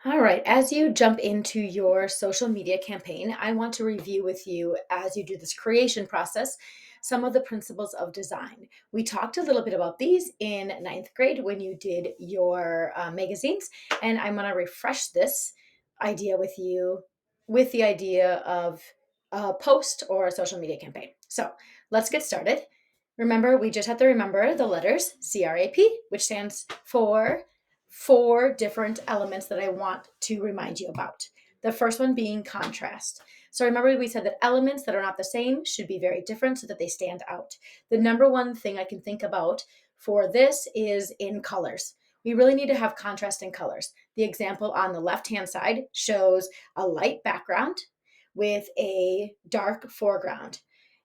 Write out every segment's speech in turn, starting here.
All right, as you jump into your social media campaign, I want to review with you as you do this creation process some of the principles of design. We talked a little bit about these in ninth grade when you did your magazines, and I'm going to refresh this idea with you with the idea of a post or a social media campaign. So let's get started. Remember, we just have to remember the letters CRAP, which stands for four different elements that I want to remind you about. The first one being contrast. So remember, we said that elements that are not the same should be very different so that they stand out. The number one thing I can think about for this is in colors. We really need to have contrast in colors. The example on the left-hand side shows a light background with a dark foreground.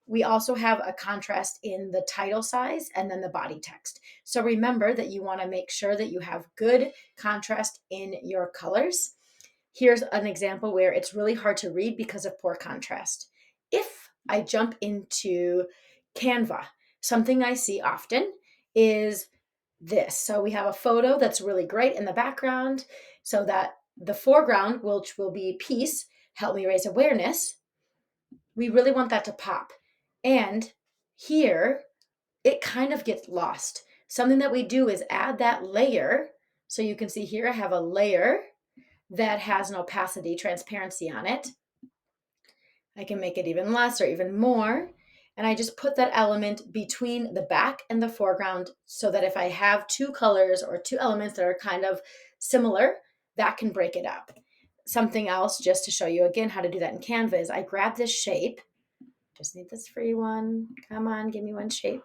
We also have a contrast in the title size and then the body text. So remember that you want to make sure that you have good contrast in your colors. Here's an example where it's really hard to read because of poor contrast. If I jump into Canva, something I see often is this. So we have a photo that's really great in the background so that the foreground, which will be peace, help me raise awareness. We really want that to pop. And here, it kind of gets lost. Something that we do is add that layer. So you can see here I have a layer that has an opacity, transparency on it. I can make it even less or even more. And I just put that element between the back and the foreground so that if I have two colors or two elements that are kind of similar, that can break it up. Something else, just to show you again how to do that in Canva, is I grab this shape. Just need this free one. Come on, give me one shape.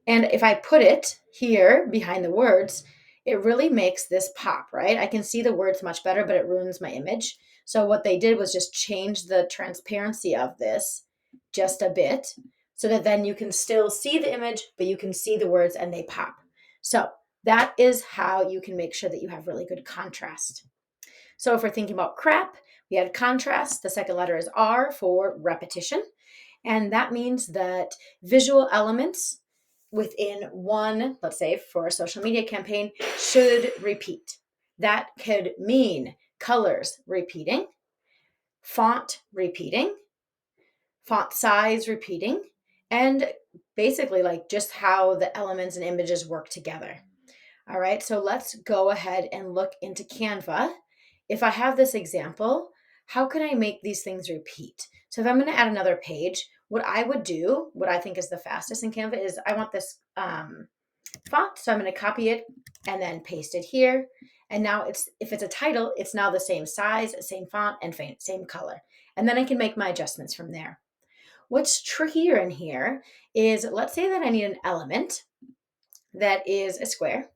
And if I put it here behind the words, it really makes this pop, right? I can see the words much better, but it ruins my image. So what they did was just change the transparency of this just a bit so that then you can still see the image, but you can see the words and they pop. So that is how you can make sure that you have really good contrast. So if we're thinking about crap, we had contrast. The second letter is R for repetition. And that means that visual elements within one, let's say for a social media campaign, should repeat. That could mean colors repeating, font repeating, font size repeating, and basically like just how the elements and images work together. All right, so let's go ahead and look into Canva. If I have this example, how can I make these things repeat? So if I'm going to add another page, what I would do, what I think is the fastest in Canva is I want this font. So I'm going to copy it and then paste it here. And now if it's a title, it's now the same size, same font, and same color. And then I can make my adjustments from there. What's trickier in here is let's say that I need an element that is a square.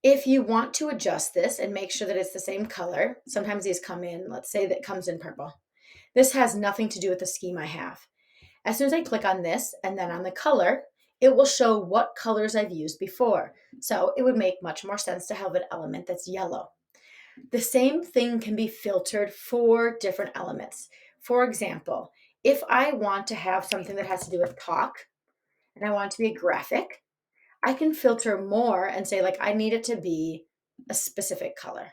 If you want to adjust this and make sure that it's the same color, sometimes these come in, let's say that comes in purple. This has nothing to do with the scheme I have. As soon as I click on this and then on the color, it will show what colors I've used before. So it would make much more sense to have an element that's yellow. The same thing can be filtered for different elements. For example, if I want to have something that has to do with talk and I want it to be a graphic, I can filter more and say, like, I need it to be a specific color,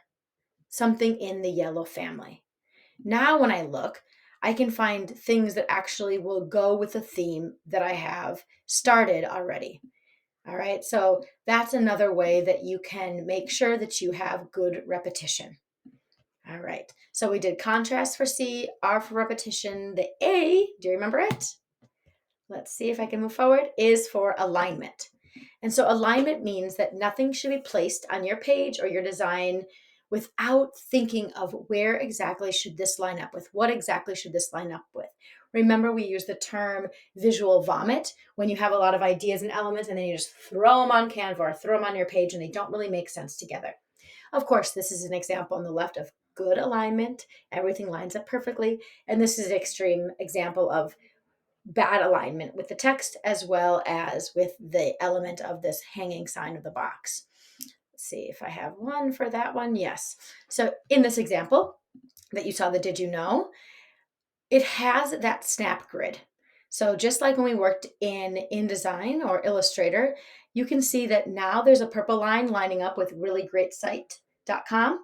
something in the yellow family. Now, when I look, I can find things that actually will go with the theme that I have started already. All right, so that's another way that you can make sure that you have good repetition. All right, so we did contrast for C, R for repetition. The A, do you remember it? Let's see if I can move forward, is for alignment. And so alignment means that nothing should be placed on your page or your design without thinking of where exactly should this line up with? What exactly should this line up with? Remember, we use the term visual vomit when you have a lot of ideas and elements and then you just throw them on Canva or throw them on your page and they don't really make sense together. Of course, this is an example on the left of good alignment. Everything lines up perfectly. And this is an extreme example of bad alignment with the text as well as with the element of this hanging sign of the box. Let's see if I have one for that one. Yes. So in this example that you saw, the did you know, it has that snap grid. So just like when we worked in InDesign or Illustrator, you can see that now there's a purple line lining up with reallyGreatSite.com.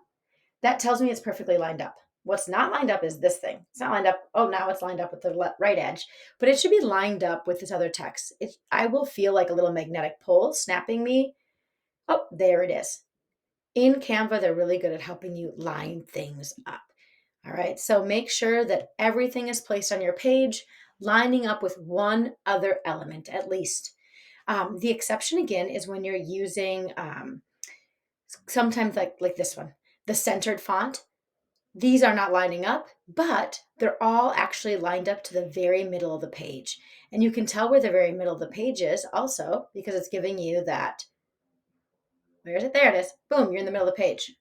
that tells me it's perfectly lined up. What's not lined up is this thing. It's not lined up. Oh, now it's lined up with the right edge, but it should be lined up with this other text. I will feel like a little magnetic pull snapping me. Oh, there it is. In Canva, they're really good at helping you line things up. All right, so make sure that everything is placed on your page, lining up with one other element at least. The exception again is when you're using sometimes like this one, the centered font. These are not lining up, but they're all actually lined up to the very middle of the page. And you can tell where the very middle of the page is also because it's giving you that. Where is it? There it is. Boom, you're in the middle of the page.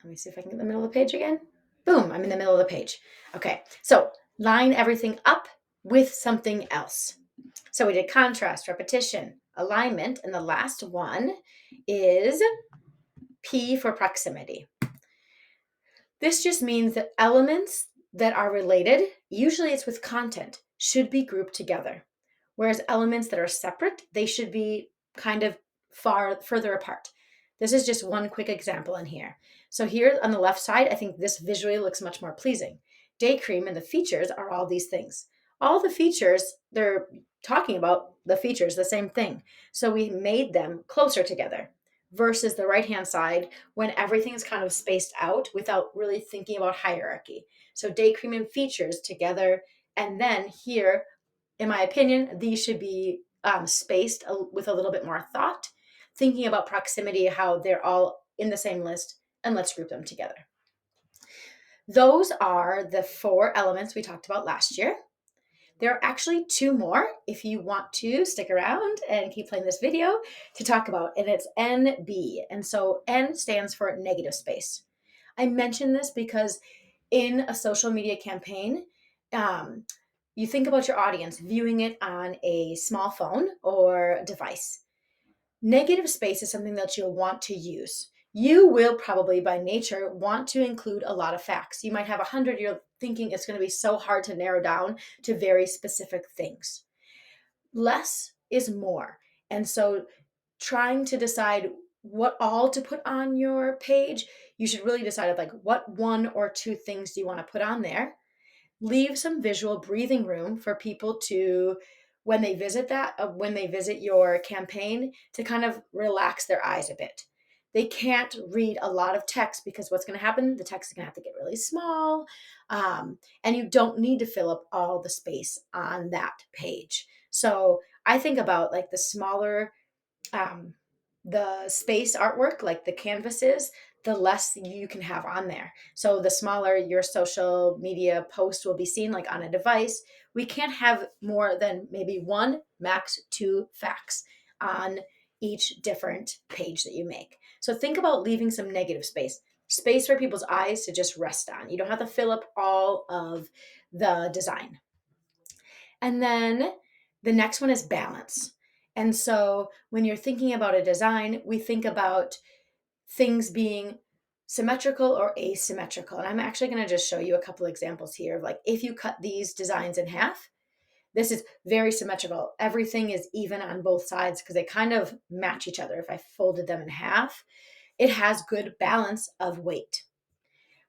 Let me see if I can get the middle of the page again. Boom, I'm in the middle of the page. Okay, so line everything up with something else. So we did contrast, repetition, alignment, and the last one is P for proximity. This just means that elements that are related, usually it's with content, should be grouped together. Whereas elements that are separate, they should be kind of further apart. This is just one quick example in here. So here on the left side, I think this visually looks much more pleasing. Day cream and the features are all these things. All the features, they're talking about the features, the same thing. So we made them closer together versus the right-hand side when everything is kind of spaced out without really thinking about hierarchy. So day cream and features together. And then here, in my opinion, these should be spaced with a little bit more thought, thinking about proximity, how they're all in the same list, and let's group them together. Those are the 4 elements we talked about last year. There are actually 2 more if you want to stick around and keep playing this video to talk about, and it's NB. And so N stands for negative space. I mention this because in a social media campaign, you think about your audience viewing it on a small phone or device. Negative space is something that you'll want to use. You will probably by nature want to include a lot of facts. You might have 100, you're thinking it's going to be so hard to narrow down to very specific things. Less is more. And so trying to decide what all to put on your page, you should really decide like what 1 or 2 things do you want to put on there. Leave some visual breathing room for people to, when they visit your campaign, to kind of relax their eyes a bit. They can't read a lot of text because what's going to happen, the text is going to have to get really small, and you don't need to fill up all the space on that page. So I think about like the smaller the space artwork, like the canvases, the less you can have on there. So the smaller your social media post will be seen, like on a device, we can't have more than maybe 1, max 2 facts on each different page that you make. So think about leaving some negative space for people's eyes to just rest on. You don't have to fill up all of the design. And then the next one is balance. And so when you're thinking about a design, we think about things being symmetrical or asymmetrical. And I'm actually going to just show you a couple examples here of like if you cut these designs in half, this is very symmetrical. Everything is even on both sides because they kind of match each other. If I folded them in half, it has good balance of weight.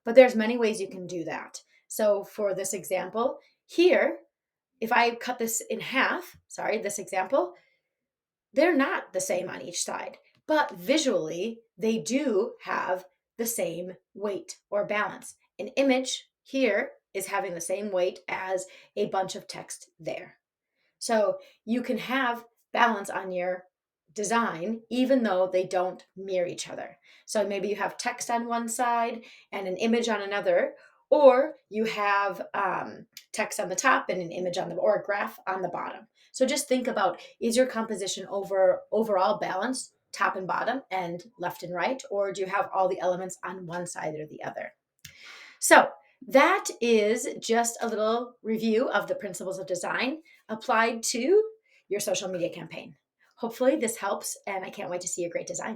But there's many ways you can do that. So for this example here, if I cut this in half, this example, they're not the same on each side, but visually they do have the same weight or balance. An image here is having the same weight as a bunch of text there. So you can have balance on your design even though they don't mirror each other. So maybe you have text on one side and an image on another, or you have text on the top and an image on the, or a graph on the bottom. So just think about, is your composition overall balanced, top and bottom and left and right, or do you have all the elements on one side or the other? So that is just a little review of the principles of design applied to your social media campaign. Hopefully this helps, and I can't wait to see your great design.